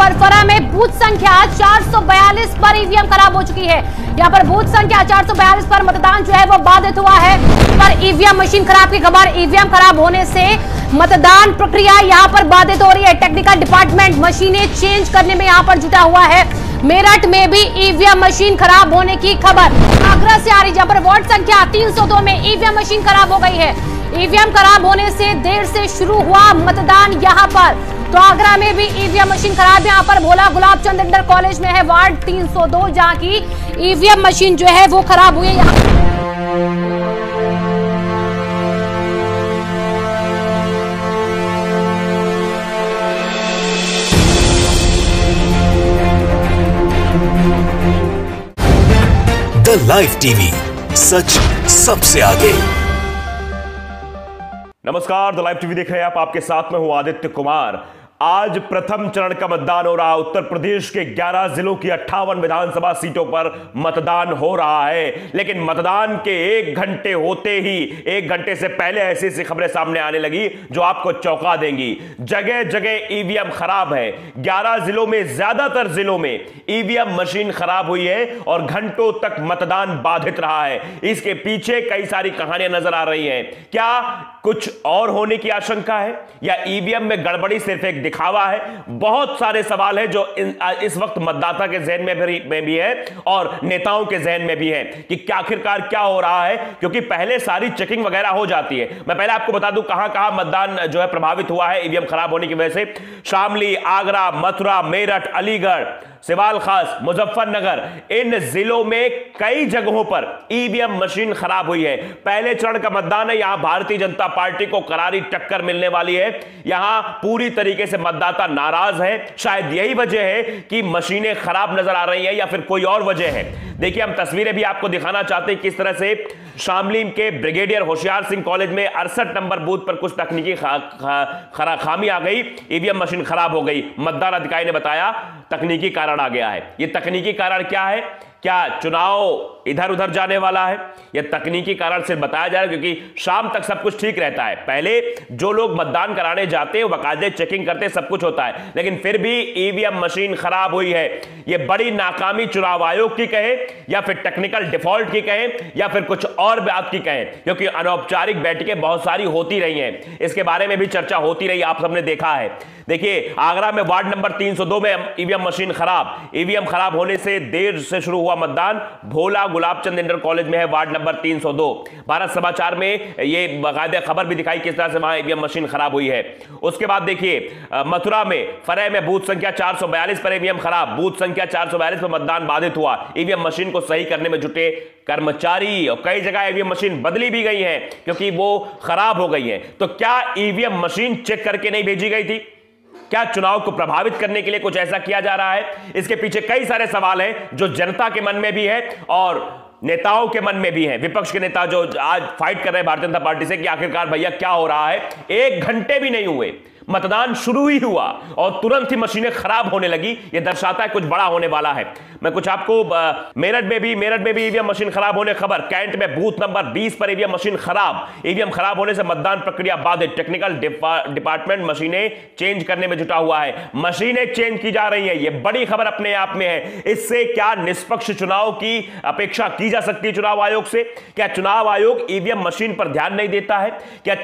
पर फरा में बूथ संख्या 442 पर ईवीएम खराब हो चुकी है। यहाँ पर बूथ संख्या 442 पर मतदान जो है वो बाधित हुआ है। पर ईवीएम मशीन खराब की खबर, ईवीएम खराब होने से मतदान प्रक्रिया यहाँ पर बाधित हो रही है। टेक्निकल डिपार्टमेंट मशीनें चेंज करने में यहाँ पर जुटा हुआ है। मेरठ में भी ईवीएम मशीन खराब होने की खबर आगरा से आ रही, जहां पर वार्ड संख्या 302 में ईवीएम मशीन खराब हो गई है। ईवीएम खराब होने से देर से शुरू हुआ मतदान यहाँ पर, तो आगरा में भी ईवीएम मशीन खराब है। यहाँ पर भोला गुलाबचंद इंटर कॉलेज में है वार्ड 302, जहाँ की ईवीएम मशीन जो है वो खराब हुई है। द लाइव टीवी, सच सबसे आगे। नमस्कार, द लाइव टीवी देख रहे हैं आप। आपके साथ में हूं आदित्य कुमार। आज प्रथम चरण का मतदान हो रहा है। उत्तर प्रदेश के 11 जिलों की 58 विधानसभा सीटों पर मतदान हो रहा है। लेकिन मतदान के 1 घंटे होते ही, 1 घंटे से पहले ऐसी ऐसी खबरें सामने आने लगी जो आपको चौंका देंगी। जगह जगह ईवीएम खराब है। 11 जिलों में, ज्यादातर जिलों में ईवीएम मशीन खराब हुई है और घंटों तक मतदान बाधित रहा है। इसके पीछे कई सारी कहानियां नजर आ रही हैं। क्या कुछ और होने की आशंका है या ईवीएम में गड़बड़ी सिर्फ एक दिखावा है? बहुत सारे सवाल हैं जो इस वक्त मतदाता के जहन में भी है और नेताओं के जहन में भी है कि आखिरकार क्या हो रहा है, क्योंकि पहले सारी चेकिंग वगैरह हो जाती है। मैं पहले आपको बता दूं कहां कहां मतदान जो है प्रभावित हुआ है ईवीएम खराब होने की वजह से। शामली, आगरा, मथुरा, मेरठ, अलीगढ़, सिवाल खास, मुजफ्फरनगर, इन जिलों में कई जगहों पर ईवीएम मशीन खराब हुई है। पहले चरण का मतदान है। यहां भारतीय जनता पार्टी को करारी टक्कर मिलने वाली है। यहां पूरी तरीके से मतदाता नाराज है। शायद यही वजह है कि मशीनें खराब नजर आ रही हैं या फिर कोई और वजह है। देखिए, हम तस्वीरें भी आपको दिखाना चाहते हैं किस तरह से शामली के ब्रिगेडियर होशियार सिंह कॉलेज में 68 नंबर बूथ पर कुछ तकनीकी खामी आ गई, ईवीएम मशीन खराब हो गई। मतदान अधिकारी ने बताया तकनीकी कारण आ गया है। यह तकनीकी कारण क्या है? क्या चुनाव इधर उधर जाने वाला है? यह तकनीकी कारण सिर्फ बताया जा रहा है क्योंकि शाम तक सब कुछ ठीक रहता है। पहले जो लोग मतदान कराने जाते हैं बाकायदे चेकिंग करते, सब कुछ होता है, लेकिन फिर भी ईवीएम मशीन खराब हुई है। यह बड़ी नाकामी चुनाव आयोग की कहे या फिर टेक्निकल डिफॉल्ट की कहे या फिर कुछ और बात की कहे, क्योंकि अनौपचारिक बैठकें बहुत सारी होती रही हैं। इसके बारे में भी चर्चा होती रही, आप सबने देखा है। देखिए, आगरा में वार्ड नंबर 302 में ईवीएम मशीन खराब। ईवीएम खराब होने से देर से शुरू हुआ मतदान। भोला गुलाबचंद इंटर कॉलेज में है वार्ड नंबर 302। भारत समाचार में ये बाकायदा खबर भी दिखाई किस तरह से वहां ईवीएम मशीन खराब हुई है। उसके बाद देखिए, मथुरा में फरह में बूथ संख्या 442 पर ईवीएम खराब। बूथ संख्या 442 पर मतदान बाधित हुआ। ईवीएम मशीन को सही करने में जुटे कर्मचारी और कई जगह ईवीएम मशीन बदली भी गई है क्योंकि वो खराब हो गई है। तो क्या ईवीएम मशीन चेक करके नहीं भेजी गई थी? क्या चुनाव को प्रभावित करने के लिए कुछ ऐसा किया जा रहा है? इसके पीछे कई सारे सवाल हैं जो जनता के मन में भी है और नेताओं के मन में भी है। विपक्ष के नेता जो आज फाइट कर रहे हैं भारतीय जनता पार्टी से कि आखिरकार भैया क्या हो रहा है। 1 घंटे भी नहीं हुए, मतदान शुरू ही हुआ और तुरंत ही मशीनें खराब होने लगी। यह दर्शाता है कुछ बड़ा होने वाला है। मैं कुछ आपको मेरठ में भी ईवीएम मशीन खराब होने खबर। कैंट में बूथ नंबर 20 पर ईवीएम मशीन खराब। ईवीएम खराब होने से मतदान प्रक्रिया बाधित। टेक्निकल डिपार्टमेंट मशीनें चेंज करने में जुटा हुआ है। मशीनें चेंज की जा रही हैं, यह बड़ी खबर अपने आप में है। इससे क्या निष्पक्ष चुनाव की अपेक्षा की जा सकती है चुनाव आयोग से? क्या चुनाव आयोग ईवीएम मशीन पर ध्यान नहीं देता है? क्या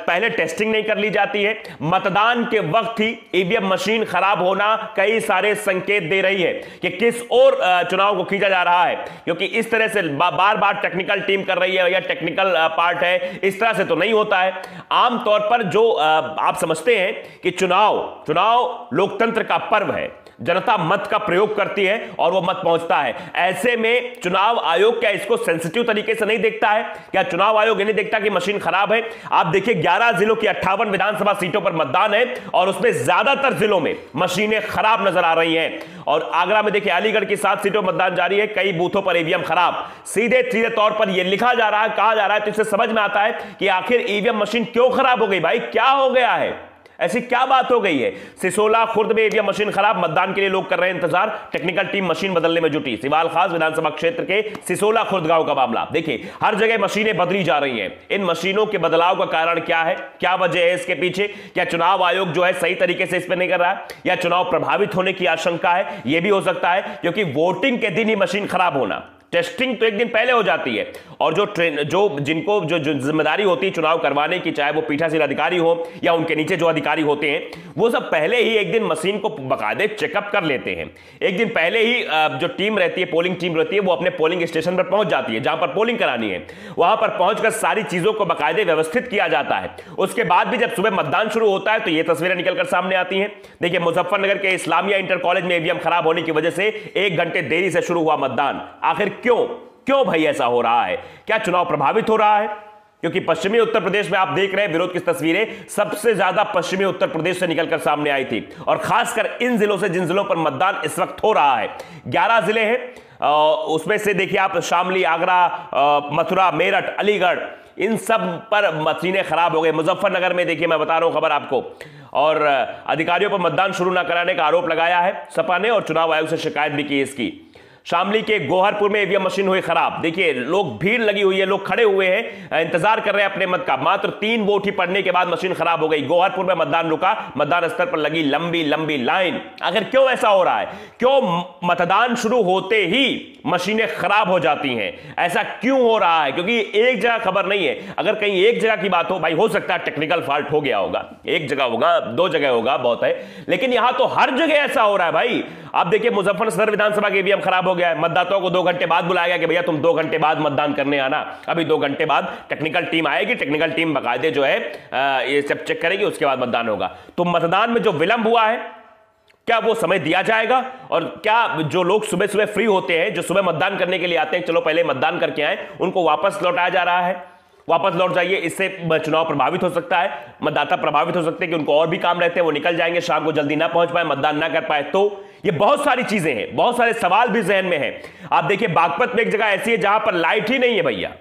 पहले टेस्टिंग नहीं कर ली जाती है? मतदान के वक्त ही ईवीएम मशीन खराब होना कई सारे संकेत दे रही है कि किस और चुनाव को खींचा जा रहा है, क्योंकि इस तरह से बार बार टेक्निकल टीम कर रही है या टेक्निकल पार्ट है, इस तरह से तो नहीं होता है। आमतौर पर जो आप समझते हैं कि चुनाव लोकतंत्र का पर्व है, जनता मत का प्रयोग करती है और वो मत पहुंचता है। ऐसे में चुनाव आयोग क्या इसको सेंसिटिव तरीके से नहीं देखता है? क्या चुनाव आयोग ये नहीं देखता कि मशीन खराब है? आप देखिए, 11 जिलों की 58 विधानसभा सीटों पर मतदान है और उसमें ज्यादातर जिलों में मशीनें खराब नजर आ रही हैं। और आगरा में देखिए, अलीगढ़ की 7 सीटों पर मतदान जारी है, कई बूथों पर ईवीएम खराब। सीधे तौर पर यह लिखा जा रहा है, कहा जा रहा है, तो इससे समझ में आता है कि आखिर ईवीएम मशीन क्यों खराब हो गई। भाई क्या हो गया है? ऐसी क्या बात हो गई है? सिसोला खुर्द में ईवीएम मशीन खराब, मतदान के लिए लोग कर रहे हैं इंतजार, टेक्निकल टीम मशीन बदलने में जुटी। सिवाल खास विधानसभा क्षेत्र के सिसोला खुर्द गांव का मामला। देखिए, हर जगह मशीनें बदली जा रही हैं। इन मशीनों के बदलाव का कारण क्या है, क्या वजह है इसके पीछे? क्या चुनाव आयोग जो है सही तरीके से इस पर नहीं कर रहा है, या चुनाव प्रभावित होने की आशंका है? यह भी हो सकता है, क्योंकि वोटिंग के दिन ही मशीन खराब होना, टेस्टिंग तो एक दिन पहले हो जाती है, और जिनको जिम्मेदारी होती है चुनाव करवाने की, चाहे वो पीठासीन अधिकारी हो या उनके नीचे जो अधिकारी होते हैं, वो सब पहले ही एक दिन मशीन को बाकायदे चेकअप कर लेते हैं। एक दिन पहले ही जो टीम रहती है, पोलिंग टीम रहती है, वो अपने पोलिंग स्टेशन पर पहुंच जाती है जहां पर पोलिंग करानी है। वहां पर पहुंचकर सारी चीजों को बाकायदे व्यवस्थित किया जाता है। उसके बाद भी जब सुबह मतदान शुरू होता है तो ये तस्वीरें निकलकर सामने आती हैं। देखिए, मुजफ्फरनगर के इस्लामिया इंटर कॉलेज में ईवीएम खराब होने की वजह से 1 घंटे देरी से शुरू हुआ मतदान। आखिर क्यों भाई ऐसा हो रहा है? क्या चुनाव प्रभावित हो रहा है? क्योंकि पश्चिमी उत्तर प्रदेश में आप देख रहे हैं विरोध की तस्वीरें सबसे ज्यादा पश्चिमी उत्तर प्रदेश से निकलकर सामने आई थी, और खासकर इन जिलों से जिन जिलों पर मतदान इस वक्त हो रहा है। 11 जिले हैं, उसमें से देखिए आप शामली, आगरा, मथुरा, मेरठ, अलीगढ़, इन सब पर मशीनें खराब हो गई। मुजफ्फरनगर में देखिए, मैं बता रहा हूं खबर आपको, और अधिकारियों पर मतदान शुरू न कराने का आरोप लगाया है सपा ने, और चुनाव आयोग से शिकायत भी की इसकी। शामली के गोहरपुर में ईवीएम मशीन हुई खराब। देखिए, लोग, भीड़ लगी हुई है, लोग खड़े हुए हैं, इंतजार कर रहे हैं अपने मत का। मात्र 3 वोट ही पड़ने के बाद मशीन खराब हो गई। गोहरपुर में मतदान रुका, मतदान स्थल पर लगी लंबी लंबी लाइन। आखिर क्यों ऐसा हो रहा है? क्यों मतदान शुरू होते ही मशीनें खराब हो जाती हैं? ऐसा क्यों हो रहा है? क्योंकि एक जगह खबर नहीं है। अगर कहीं एक जगह की बात हो, भाई हो सकता है टेक्निकल फॉल्ट हो गया होगा, एक जगह होगा, 2 जगह होगा, बहुत है, लेकिन यहां तो हर जगह ऐसा हो रहा है भाई। आप देखिए, मुजफ्फर सदर विधानसभा के ईवीएम खराब हो गया है। मतदाताओं को 2 घंटे बाद बुलाया गया कि भैया तुम 2 घंटे बाद मतदान करने आना। अभी 2 घंटे बाद टेक्निकल टीम आएगी, टेक्निकल टीम बाकायदे जो है ये सब चेक करेगी, उसके बाद मतदान होगा। तो मतदान में जो विलंब हुआ है, क्या वो समय दिया जाएगा? और क्या जो लोग सुबह सुबह फ्री होते हैं, जो सुबह मतदान करने के लिए आते हैं, चलो पहले मतदान करके आए, उनको वापस लौटाया जा रहा है? वापस लौट जाइए, इससे चुनाव प्रभावित हो सकता है, मतदाता प्रभावित हो सकते हैं कि उनको और भी काम रहते हैं, वो निकल जाएंगे, शाम को जल्दी ना पहुंच पाए, मतदान ना कर पाए। तो ये बहुत सारी चीजें हैं, बहुत सारे सवाल भी जहन में हैं। आप देखिए, बागपत में एक जगह ऐसी है जहां पर लाइट ही नहीं है भैया।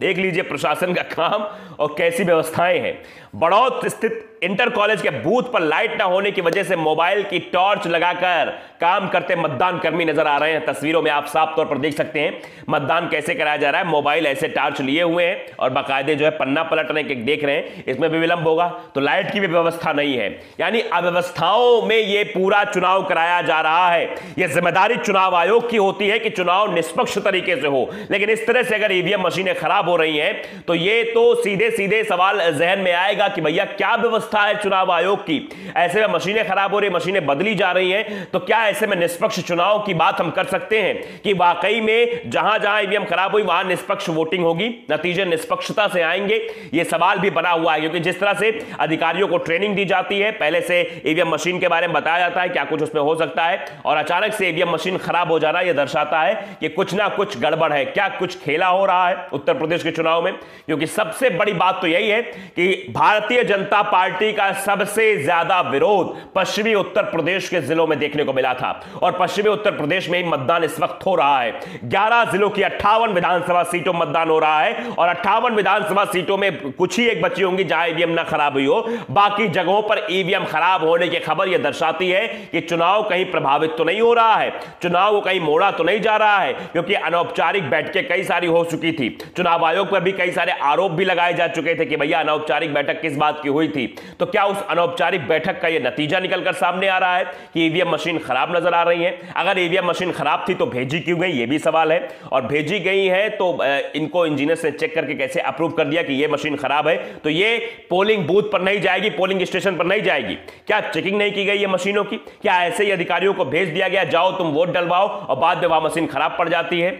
देख लीजिए प्रशासन का काम और कैसी व्यवस्थाएं हैं। बड़ौत स्थित इंटर कॉलेज के बूथ पर लाइट ना होने की वजह से मोबाइल की टॉर्च लगाकर काम करते मतदान कर्मी नजर आ रहे हैं। तस्वीरों में आप साफ तौर पर देख सकते हैं मतदान कैसे कराया जा रहा है। मोबाइल ऐसे टॉर्च लिए हुए हैं और बाकायदे जो है पन्ना पलटने के देख रहे हैं। इसमें भी विलंब होगा तो लाइट की भी व्यवस्था नहीं है, यानी अव्यवस्थाओं में यह पूरा चुनाव कराया जा रहा है। यह जिम्मेदारी चुनाव आयोग की होती है कि चुनाव निष्पक्ष तरीके से हो, लेकिन इस तरह से अगर ईवीएम मशीनें खराब हो रही हैं तो यह तो सीधे सीधे सवाल जहन में आएगा कि भैया क्या व्यवस्था है चुनाव आयोग की। ऐसे में मशीनें खराब हो रही, मशीनें बदली जा रही हैं, तो क्या ऐसे में निष्पक्ष चुनाव की बात हम कर सकते हैं कि वाकई में जहां जहां ईवीएम खराब हुई वहां निष्पक्ष वोटिंग होगी, नतीजे निष्पक्षता से आएंगे? यह सवाल भी बना हुआ है, क्योंकि जिस तरह से अधिकारियों को ट्रेनिंग दी जाती है, पहले से ईवीएम मशीन के बारे में बताया जाता है क्या कुछ उसमें हो सकता है, और अचानक से ईवीएम मशीन खराब हो जाना यह दर्शाता है कि कुछ ना कुछ गड़बड़ है, क्या कुछ खेला हो रहा है उत्तर प्रदेश के चुनाव में। क्योंकि सबसे बड़ी बात तो यही है कि भारतीय जनता पार्टी का सबसे ज्यादा विरोध पश्चिमी उत्तर प्रदेश के जिलों में देखने को मिला था, और पश्चिमी उत्तर प्रदेश में ही मतदान इस वक्त हो रहा है। 11 जिलों की 58 विधानसभा सीटों में मतदान हो रहा है, और 58 विधानसभा सीटों में कुछ ही एक बची होंगी जहां ईवीएम ना खराब हुई हो। बाकी जगहों पर ईवीएम खराब होने की खबर यह दर्शाती है कि चुनाव कहीं प्रभावित तो नहीं हो रहा है, चुनाव को कहीं मोड़ा तो नहीं जा रहा है, क्योंकि अनौपचारिक बैठकें कई सारी हो चुकी थी। चुनाव आयोग पर भी कई सारे आरोप भी लगाए जा चुके थे कि भैया अनौपचारिक बैठक किस बात की हुई थी। तो क्या उस अनौपचारिक बैठक का यह नतीजा निकलकर सामने आ रहा है कि ईवीएम मशीन खराब नजर आ रही है? अगर ईवीएम मशीन खराब थी तो भेजी क्यों गई, यह भी सवाल है। और भेजी गई है तो इनको इंजीनियर ने चेक करके कैसे अप्रूव कर दिया कि यह मशीन खराब है, तो यह पोलिंग बूथ पर नहीं जाएगी, पोलिंग स्टेशन पर नहीं जाएगी? क्या चेकिंग नहीं की गई है मशीनों की? क्या ऐसे ही अधिकारियों को भेज दिया गया जाओ तुम वोट डलवाओ और बाद में वहां मशीन खराब पड़ जाती है?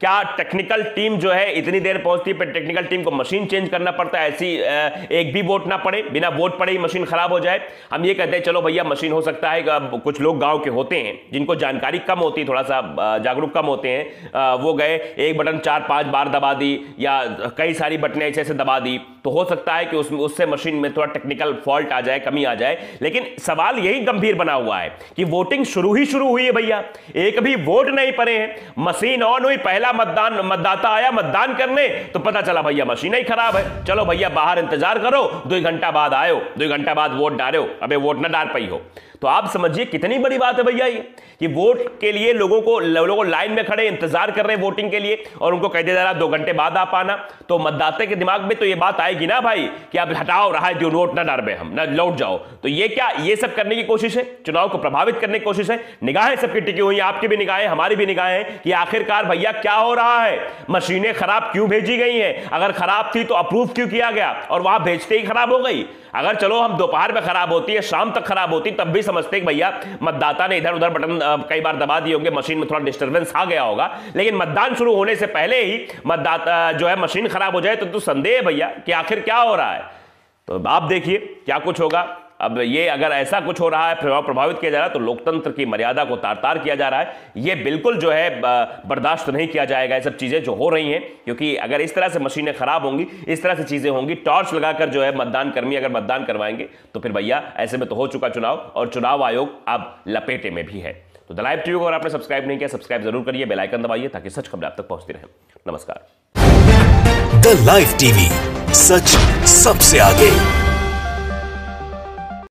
क्या टेक्निकल टीम जो है इतनी देर पहुंचती है, पर टेक्निकल टीम को मशीन चेंज करना पड़ता है, ऐसी एक भी वोट ना पड़े, बिना वोट पड़े ही मशीन खराब हो जाए? हम ये कहते हैं चलो भैया मशीन हो सकता है, कुछ लोग गांव के होते हैं जिनको जानकारी कम होती है, थोड़ा सा जागरूक कम होते हैं, वो गए एक बटन 4-5 बार दबा दी या कई सारी बटनें ऐसे दबा दी, तो हो सकता है कि उससे मशीन में थोड़ा टेक्निकल फॉल्ट आ जाए, कमी आ जाए। लेकिन सवाल यही गंभीर बना हुआ है कि वोटिंग शुरू हुई है भैया, एक भी वोट नहीं पड़े हैं, मशीन ऑन हुई, पहला आया मतदाता आया मतदान करने, तो पता चला भैया मशीन ही खराब है। चलो भैया बाहर इंतजार करो, 2 घंटा बाद आयो, 2 घंटा बाद वोट डालो, अबे वोट ना डाल पाई हो। तो आप समझिए कितनी बड़ी बात है भैया ये, कि वोट के लिए लोगों को लाइन में खड़े इंतजार कर रहे हैं वोटिंग के लिए, और उनको कह दिया जा रहा 2 घंटे बाद आप आना। तो मतदाता के दिमाग में तो ये बात आएगी ना भाई कि अब हटाओ रहा है जो वोट ना डाल हम ना लौट जाओ। तो ये क्या, ये सब करने की कोशिश है, चुनाव को प्रभावित करने की कोशिश है। निगाहें सबकी टिकी हुई, आपकी भी निगाहें हमारी भी निगाहें कि आखिरकार भैया क्या हो रहा है, मशीनें खराब क्यों भेजी गई हैं, अगर खराब थी तो अप्रूव क्यों किया गया और वहां भेजते ही खराब हो गई। अगर चलो हम दोपहर में खराब होती है, शाम तक खराब होती, तब भी समझते कि भैया मतदाता ने इधर उधर बटन कई बार दबा दिए होंगे, मशीन में थोड़ा डिस्टर्बेंस आ गया होगा। लेकिन मतदान शुरू होने से पहले ही मतदाता जो है मशीन खराब हो जाए तो संदेह है भैया कि आखिर क्या हो रहा है। तो आप देखिए क्या कुछ होगा। अब ये अगर ऐसा कुछ हो रहा है, प्रभावित किया जा रहा है, तो लोकतंत्र की मर्यादा को तार-तार किया जा रहा है। ये बिल्कुल जो है बर्दाश्त नहीं किया जाएगा, ये सब चीजें जो हो रही हैं, क्योंकि अगर इस तरह से मशीनें खराब होंगी, इस तरह से चीजें होंगी, टॉर्च लगाकर जो है मतदान कर्मी अगर मतदान करवाएंगे, तो फिर भैया ऐसे में तो हो चुका चुनाव, और चुनाव आयोग अब लपेटे में भी है। तो द लाइव टीवी को अगर आपने सब्सक्राइब नहीं किया, सब्सक्राइब जरूर करिए, बेल आइकन दबाइए ताकि सच खबरें आप तक पहुंचती रहें। नमस्कार। द लाइव टीवी, सच सबसे आगे।